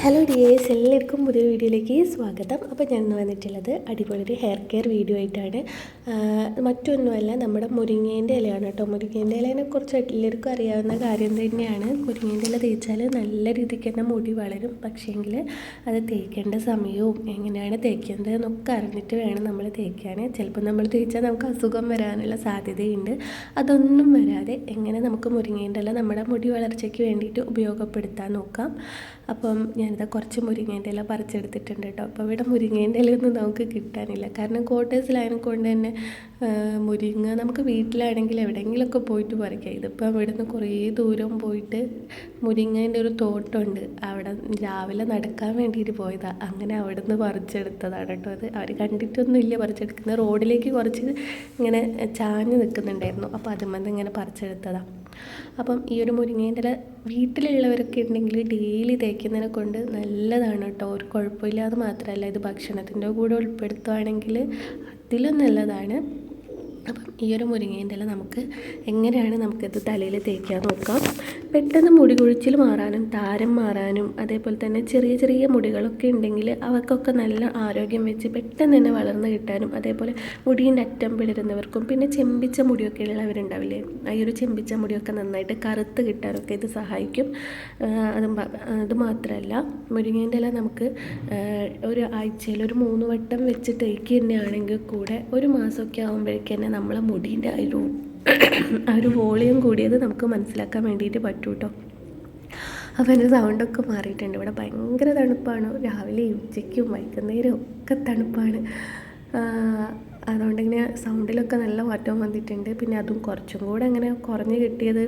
Hello dears, എല്ലാവർക്കും പുതിയ വീഡിയോയിലേക്ക് സ്വാഗതം. അപ്പോൾ ഞാൻ വന്നിട്ടുള്ളത് അടിപൊളി ഒരു ഹെയർ കെയർ വീഡിയോ ആയിട്ടാണ്. മറ്റൊന്നുമല്ല, നമ്മുടെ മുരിങ്ങേൻ്റെ ഇലയാണ് കേട്ടോ. മുരിങ്ങേൻ്റെ ഇലേനെ കുറിച്ച് എല്ലാവർക്കും അറിയാവുന്ന കാര്യം തന്നെയാണ്. മുരിങ്ങേൻ്റെ ഇല തേച്ചാൽ നല്ല രീതിക്ക് തന്നെ മുടി വളരും. പക്ഷേങ്കിൽ അത് തേക്കേണ്ട സമയവും എങ്ങനെയാണ് തേക്കേണ്ടത് എന്നൊക്കെ അറിഞ്ഞിട്ട് വേണം നമ്മൾ തേക്കാൻ. ചിലപ്പോൾ നമ്മൾ തേച്ചാൽ നമുക്ക് അസുഖം വരാനുള്ള സാധ്യതയുണ്ട്. അതൊന്നും വരാതെ എങ്ങനെ നമുക്ക് മുരിങ്ങേൻ്റെ ഇല നമ്മുടെ മുടി വളർച്ചയ്ക്ക് വേണ്ടിയിട്ട് ഉപയോഗപ്പെടുത്താൻ നോക്കാം. അപ്പം ഞാനിതാ കുറച്ച് മുരിങ്ങേൻ്റെ ഇല പറിച്ചെടുത്തിട്ടുണ്ട് കേട്ടോ. അപ്പോൾ ഇവിടെ മുരിങ്ങേൻ്റെ ഇലയൊന്നും നമുക്ക് കിട്ടാനില്ല. കാരണം ക്വാർട്ടേഴ്സിലായതിനെ കൊണ്ട് തന്നെ മുരിങ്ങ നമുക്ക് വീട്ടിലാണെങ്കിൽ എവിടെയെങ്കിലുമൊക്കെ പോയിട്ട് പറിക്കാം. ഇതിപ്പോൾ ഇവിടുന്ന് കുറേ ദൂരം പോയിട്ട് മുരിങ്ങേൻ്റെ ഒരു തോട്ടമുണ്ട്, അവിടെ രാവിലെ നടക്കാൻ വേണ്ടിയിട്ട് പോയതാണ്. അങ്ങനെ അവിടെ നിന്ന് പറിച്ചെടുത്തതാണ് കേട്ടോ. അത് അവർ കണ്ടിട്ടൊന്നും ഇല്ല പറിച്ചെടുക്കുന്നത്. റോഡിലേക്ക് കുറച്ച് ഇങ്ങനെ ചാഞ്ഞ് നിൽക്കുന്നുണ്ടായിരുന്നു. അപ്പോൾ അതുമത് ഇങ്ങനെ പറിച്ചെടുത്തതാണ്. അപ്പം ഈ ഒരു മുരിങ്ങേൻ്റെ ഇല വീട്ടിലുള്ളവരൊക്കെ ഉണ്ടെങ്കിൽ ഡെയിലി തേക്കുന്നതിനെ കൊണ്ട് നല്ലതാണ് കേട്ടോ. ഒരു കുഴപ്പമില്ലാതെ മാത്രമല്ല, ഇത് ഭക്ഷണത്തിൻ്റെ കൂടെ ഉൾപ്പെടുത്തുകയാണെങ്കിൽ അതിലും നല്ലതാണ്. അപ്പം ഈ ഒരു മുരിങ്ങേൻ്റെ ഇല നമുക്ക് എങ്ങനെയാണ് നമുക്കിത് തലയിൽ തേക്കാൻ നോക്കാം. പെട്ടെന്ന് മുടി കൊഴിച്ചിൽ മാറാനും താരം മാറാനും അതേപോലെ തന്നെ ചെറിയ ചെറിയ മുടികളൊക്കെ ഉണ്ടെങ്കിൽ അവർക്കൊക്കെ നല്ല ആരോഗ്യം വെച്ച് പെട്ടെന്ന് തന്നെ വളർന്ന് കിട്ടാനും, അതേപോലെ മുടീൻ്റെ അറ്റം പിളരുന്നവർക്കും പിന്നെ ചെമ്പിച്ച മുടിയൊക്കെ ഉള്ളവരുണ്ടാവില്ലേ, ഈ ഒരു ചെമ്പിച്ച മുടിയൊക്കെ നന്നായിട്ട് കറുത്ത് കിട്ടാനൊക്കെ ഇത് സഹായിക്കും. അത് മാത്രമല്ല, മുരിങ്ങേൻ്റെ ഇല നമുക്ക് ഒരു ആഴ്ചയിൽ ഒരു 3 വട്ടം വെച്ച് തേക്ക് തന്നെയാണെങ്കിൽ കൂടെ ഒരു മാസമൊക്കെ ആകുമ്പോഴേക്ക് തന്നെ നമ്മളെ മുടീൻ്റെ ആ ഒരു വോളിയം കൂടിയത് നമുക്ക് മനസ്സിലാക്കാൻ വേണ്ടിയിട്ട് പറ്റും കേട്ടോ. അപ്പോൾ എൻ്റെ സൗണ്ടൊക്കെ മാറിയിട്ടുണ്ട്. ഇവിടെ ഭയങ്കര തണുപ്പാണ്. രാവിലെയും ഉച്ചയ്ക്കും വൈകുന്നേരവും ഒക്കെ തണുപ്പാണ്. അതുകൊണ്ട് ഇങ്ങനെ സൗണ്ടിലൊക്കെ നല്ല മാറ്റം വന്നിട്ടുണ്ട്. പിന്നെ അതും കുറച്ചും കൂടെ അങ്ങനെ കുറഞ്ഞ് കിട്ടിയത്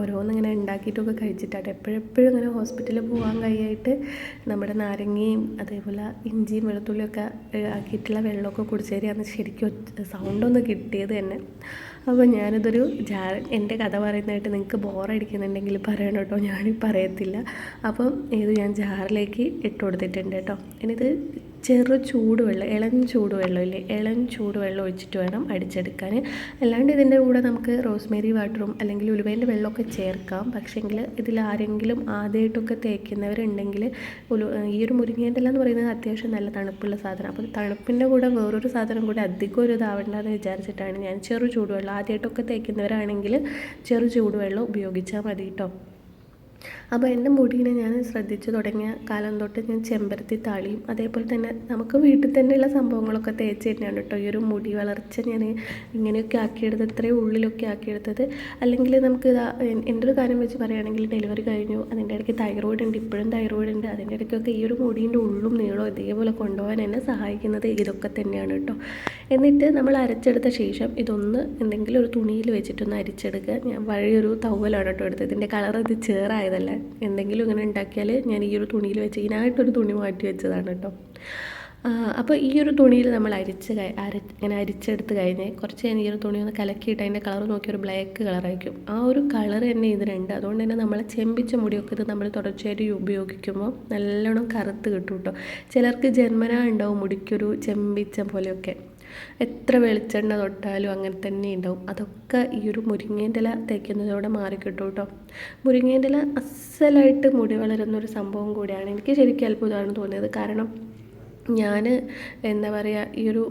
ഓരോന്നിങ്ങനെ ഉണ്ടാക്കിയിട്ടൊക്കെ കഴിച്ചിട്ടാണ്. എപ്പോഴെപ്പോഴും ഇങ്ങനെ ഹോസ്പിറ്റലിൽ പോകാൻ കഴിയായിട്ട് നമ്മുടെ നാരങ്ങയും അതേപോലെ ഇഞ്ചിയും വെളുത്തുള്ളിയൊക്കെ ആക്കിയിട്ടുള്ള വെള്ളമൊക്കെ കുടിച്ചേരിയാണ് ശരിക്കും സൗണ്ടൊന്ന് കിട്ടിയത് തന്നെ. അപ്പോൾ ഞാനിതൊരു എൻ്റെ കഥ പറയുന്നതായിട്ട് നിങ്ങൾക്ക് ബോറടിക്കുന്നുണ്ടെങ്കിൽ പറയണം കേട്ടോ, ഞാനീ പറയത്തില്ല. അപ്പം ഇത് ഞാൻ ജാറിലേക്ക് ഇട്ട് കൊടുത്തിട്ടുണ്ട് കേട്ടോ. ഇനിയിത് ചെറു ചൂടുവെള്ളം, ഇളം ചൂടുവെള്ളം ഒഴിച്ചിട്ട് വേണം അടിച്ചെടുക്കാൻ. അല്ലാണ്ട് ഇതിൻ്റെ കൂടെ നമുക്ക് റോസ്മേരി വാട്ടറും അല്ലെങ്കിൽ ഉലുവേൻ്റെ വെള്ളമൊക്കെ ചേർക്കാം. പക്ഷേങ്കിൽ ഇതിലാരെങ്കിലും ആദ്യമായിട്ടൊക്കെ തേക്കുന്നവരുണ്ടെങ്കിൽ ഈ ഒരു മുരിങ്ങേൻ്റെ ഇല എന്ന് പറയുന്നത് അത്യാവശ്യം നല്ല തണുപ്പുള്ള സാധനം. അപ്പോൾ തണുപ്പിൻ്റെ കൂടെ വേറൊരു സാധനം കൂടെ അധികം ഒരു ഇതാവേണ്ടെന്ന് വിചാരിച്ചിട്ടാണ് ഞാൻ ചെറു ചൂടുവെള്ളം, ആദ്യമായിട്ടൊക്കെ തേക്കുന്നവരാണെങ്കിൽ ചെറു ചൂടുവെള്ളം ഉപയോഗിച്ചാൽ മതി കേട്ടോ. അപ്പോൾ എൻ്റെ മുടീനെ ഞാൻ ശ്രദ്ധിച്ചു തുടങ്ങിയ കാലം തൊട്ട് ഞാൻ ചെമ്പരത്തി താളിയും അതേപോലെ തന്നെ നമുക്ക് വീട്ടിൽ തന്നെയുള്ള സംഭവങ്ങളൊക്കെ തേച്ച് തന്നെയാണ് കേട്ടോ ഈ ഒരു മുടി വളർച്ച ഞാൻ ഇങ്ങനെയൊക്കെ ആക്കിയെടുത്തത്, ഇത്രയും ഉള്ളിലൊക്കെ ആക്കിയെടുത്തത്. അല്ലെങ്കിൽ നമുക്ക് എൻ്റെ ഒരു കാര്യം വെച്ച് പറയുകയാണെങ്കിൽ ഡെലിവറി കഴിഞ്ഞു, അതിൻ്റെ ഇടയ്ക്ക് തൈറോയിഡ് ഉണ്ട്, ഇപ്പോഴും തൈറോയിഡ് ഉണ്ട്. അതിൻ്റെ ഇടയ്ക്കൊക്കെ ഈ ഒരു മുടീൻ്റെ ഉള്ളും നീളവും ഇതേപോലെ കൊണ്ടുപോകാൻ എന്നെ സഹായിക്കുന്നത് ഇതൊക്കെ തന്നെയാണ് കേട്ടോ. എന്നിട്ട് നമ്മൾ അരച്ചെടുത്ത ശേഷം ഇതൊന്ന് എന്തെങ്കിലും ഒരു തുണിയിൽ വെച്ചിട്ടൊന്ന് അരിച്ചെടുക്കുക. ഞാൻ വഴിയൊരു തവ്വലാണ് കേട്ടോ എടുത്തത്. ഇതിൻ്റെ കളർ ഇത് ചേറായതല്ല, എന്തെങ്കിലും ഇങ്ങനെ ഉണ്ടാക്കിയാൽ ഞാൻ ഈ ഒരു തുണിയിൽ വെച്ച് ഇതിനായിട്ടൊരു തുണി മാറ്റി വെച്ചതാണ് കേട്ടോ. അപ്പോൾ ഈ ഒരു തുണിയിൽ നമ്മൾ ഇങ്ങനെ അരിച്ചെടുത്ത് കഴിഞ്ഞ് കുറച്ച് കഴിഞ്ഞ് ഈ ഒരു തുണി ഒന്ന് കലക്കിയിട്ട് അതിൻ്റെ കളർ നോക്കി ഒരു ബ്ലാക്ക് കളറായിരിക്കും. ആ ഒരു കളർ തന്നെ ഇതിനുണ്ട്. അതുകൊണ്ട് തന്നെ നമ്മളെ ചെമ്പിച്ച മുടിയൊക്കെ ഇത് നമ്മൾ തുടർച്ചയായിട്ട് ഉപയോഗിക്കുമ്പോൾ നല്ലോണം കറുത്ത് കിട്ടും കേട്ടോ. ചിലർക്ക് ജന്മനാ ഉണ്ടാവും മുടിക്കൊരു ചെമ്പിച്ച പോലെയൊക്കെ, എത്ര വെളിച്ചെണ്ണ തൊട്ടാലും അങ്ങനെ തന്നെ ഉണ്ടാവും. അതൊക്കെ ഈ ഒരു മുരിങ്ങേൻ്റെ ഇല തേക്കുന്നതോടെ മാറിക്കിട്ടും കേട്ടോ. മുരിങ്ങേൻ്റെ ഇല അസലായിട്ട് മുടി വളരുന്നൊരു സംഭവം കൂടിയാണ്. എനിക്ക് ശരിക്കും അത്ഭുതമാണ് തോന്നിയത്. കാരണം ഞാൻ എന്താ പറയുക, ഈ ഒരു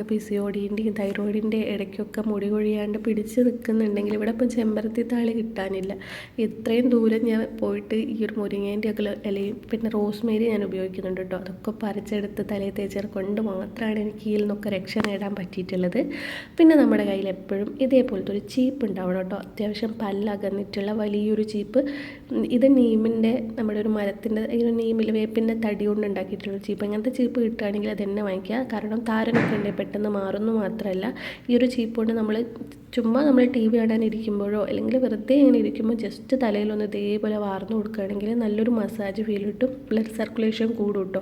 PCODൻ്റെയും തൈറോയിഡിൻ്റെ ഇടയ്ക്കൊക്കെ മുടി കൊഴിയാണ്ട് പിടിച്ച് നിൽക്കുന്നുണ്ടെങ്കിൽ ഇവിടെ ഇപ്പം ചെമ്പരത്തി താളി കിട്ടാനില്ല. ഇത്രയും ദൂരം ഞാൻ പോയിട്ട് ഈ ഒരു മുരിങ്ങേൻ്റെ ഇലയും പിന്നെ റോസ്മേരി ഞാൻ ഉപയോഗിക്കുന്നുണ്ട് കേട്ടോ. അതൊക്കെ പറിച്ചെടുത്ത് തലയിൽ തേച്ചത് കൊണ്ട് മാത്രമാണ് എനിക്ക് ഇതിൽ നിന്നൊക്കെ രക്ഷ നേടാൻ പറ്റിയിട്ടുള്ളത്. പിന്നെ നമ്മുടെ കയ്യിൽ എപ്പോഴും ഇതേപോലത്തെ ഒരു ചീപ്പ് ഉണ്ടാവണം കേട്ടോ. അത്യാവശ്യം പല്ലകന്നിട്ടുള്ള വലിയൊരു ചീപ്പ്. ഇത് നീമിൻ്റെ നമ്മുടെ ഒരു മരത്തിൻ്റെ ഈ ഒരു നീമിൽ വേപ്പിൻ്റെ തടി കൊണ്ട് ഉണ്ടാക്കിയിട്ടുള്ള ചീപ്പ്. അങ്ങനത്തെ ചീപ്പ് കിട്ടുകയാണെങ്കിൽ അത് തന്നെ വാങ്ങിക്കുക. കാരണം താരനൊക്കെ ഉണ്ടെങ്കിൽ പെട്ടെന്ന് മാറുന്നു മാത്രമല്ല, ഈ ഒരു ചീപ്പ് കൊണ്ട് നമ്മൾ TV കാണാനിരിക്കുമ്പോഴോ അല്ലെങ്കിൽ വെറുതെ ഇങ്ങനെ ഇരിക്കുമ്പോൾ ജസ്റ്റ് തലയിലൊന്ന് ഇതേപോലെ വാർന്നു കൊടുക്കുകയാണെങ്കിൽ നല്ലൊരു മസാജ് ഫീൽ കിട്ടും. ബ്ലഡ് സർക്കുലേഷൻ കൂടും കേട്ടോ.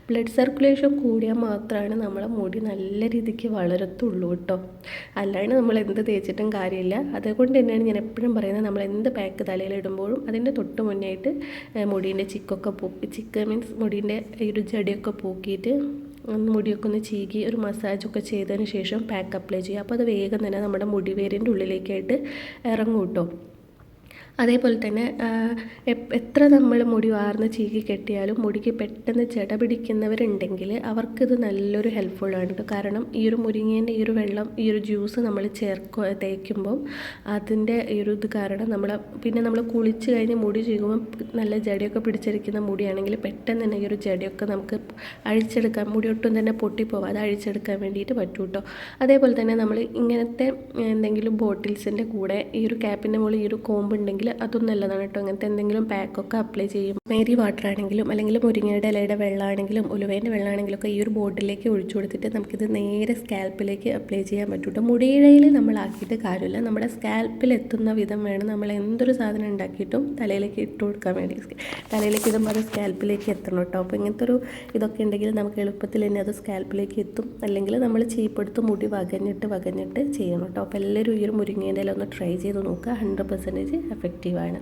ബ്ലഡ് സർക്കുലേഷൻ കൂടിയാൽ മാത്രമാണ് നമ്മളെ മുടി നല്ല രീതിക്ക് വളരത്തുള്ളൂ കേട്ടോ. അല്ലാണ്ട് നമ്മൾ എന്ത് തേച്ചിട്ടും കാര്യമില്ല. അതുകൊണ്ട് തന്നെയാണ് ഞാൻ എപ്പോഴും പറയുന്നത്, നമ്മൾ എന്ത് പാക്ക് തലയിലിടുമ്പോഴും അതിൻ്റെ തൊട്ട് മുന്നായിട്ട് മുടീൻ്റെ ചിക്ക് മീൻസ് മുടീൻ്റെ ഈ ഒരു ജടയൊക്കെ പോക്കിയിട്ട് മുടിയൊക്കെ ഒന്ന് ചീകി ഒരു മസാജൊക്കെ ചെയ്തതിന് ശേഷം പാക്ക് അപ്ലൈ ചെയ്യുക. അപ്പോൾ അത് വേഗം തന്നെ നമ്മുടെ മുടി വേരിൻ്റെ ഉള്ളിലേക്കായിട്ട് ഇറങ്ങും കേട്ടോ. അതേപോലെ തന്നെ എത്ര നമ്മൾ മുടി വാർന്ന് ചീകി കെട്ടിയാലും മുടിക്ക് പെട്ടെന്ന് ജട പിടിക്കുന്നവരുണ്ടെങ്കിൽ അവർക്കിത് നല്ലൊരു ഹെൽപ്ഫുള്ളാണ് കേട്ടോ. കാരണം ഈ ഒരു മുരിങ്ങേൻ്റെ ഈ ഒരു വെള്ളം, ഈ ഒരു ജ്യൂസ് നമ്മൾ തേക്കുമ്പം അതിൻ്റെ ഈ ഒരു ഇത് കാരണം പിന്നെ നമ്മൾ കുളിച്ച് കഴിഞ്ഞ് മുടി ചീകുമ്പം നല്ല ജടയൊക്കെ പിടിച്ചിരിക്കുന്ന മുടിയാണെങ്കിൽ പെട്ടെന്ന് തന്നെ ഈ ഒരു ജടയൊക്കെ നമുക്ക് അഴിച്ചെടുക്കാൻ, മുടി ഒട്ടും തന്നെ പൊട്ടിപ്പോവാതെ അഴിച്ചെടുക്കാൻ വേണ്ടിയിട്ട് പറ്റും കേട്ടോ. അതേപോലെ തന്നെ നമ്മൾ ഇങ്ങനത്തെ എന്തെങ്കിലും ബോട്ടിൽസിൻ്റെ കൂടെ ഈ ഒരു ക്യാപ്പിൻ്റെ മുകളിൽ ഈ ഒരു കോമ്പ് ഉണ്ടെങ്കിൽ അതും നല്ലതാണ് കേട്ടോ. അങ്ങനത്തെ എന്തെങ്കിലും പാക്കൊക്കെ അപ്ലൈ ചെയ്യും. മേരി വാട്ടർ ആണെങ്കിലും അല്ലെങ്കിൽ മുരിങ്ങയുടെ ഇലയുടെ വെള്ളമാണെങ്കിലും ഉലുവേൻ്റെ വെള്ളമാണെങ്കിലും ഒക്കെ ഈ ഒരു ബോട്ടിലേക്ക് ഒഴിച്ചു കൊടുത്തിട്ട് നമുക്കിത് നേരെ സ്കാൽപ്പിലേക്ക് അപ്ലൈ ചെയ്യാൻ പറ്റും കേട്ടോ. മുടിയിഴയിൽ നമ്മളാക്കിയിട്ട് കാര്യമില്ല, നമ്മുടെ സ്കാൽപ്പിൽ എത്തുന്ന വിധം വേണം നമ്മൾ എന്തൊരു സാധനം ഉണ്ടാക്കിയിട്ടും തലയിലേക്ക് ഇട്ട് കൊടുക്കാൻ വേണ്ടി. തലയിലേക്ക് ഇടുമ്പോൾ അത് സ്കാൽപ്പിലേക്ക് എത്തണം കേട്ടോ. അപ്പോൾ ഇങ്ങനത്തെ ഒരു ഇതൊക്കെ ഉണ്ടെങ്കിൽ നമുക്ക് എളുപ്പത്തിൽ തന്നെ അത് സ്കാൽപ്പിലേക്ക് എത്തും. അല്ലെങ്കിൽ നമ്മൾ ചീപ്പെടുത്ത് മുടി വകഞ്ഞിട്ട് ചെയ്യണം കേട്ടോ. അപ്പോൾ എല്ലാവരും ഈ ഒരു മുരിങ്ങേൻ്റെ ഇല ഒന്ന് ട്രൈ ചെയ്ത് നോക്കുക. 100% എഫക്റ്റീവാണ്.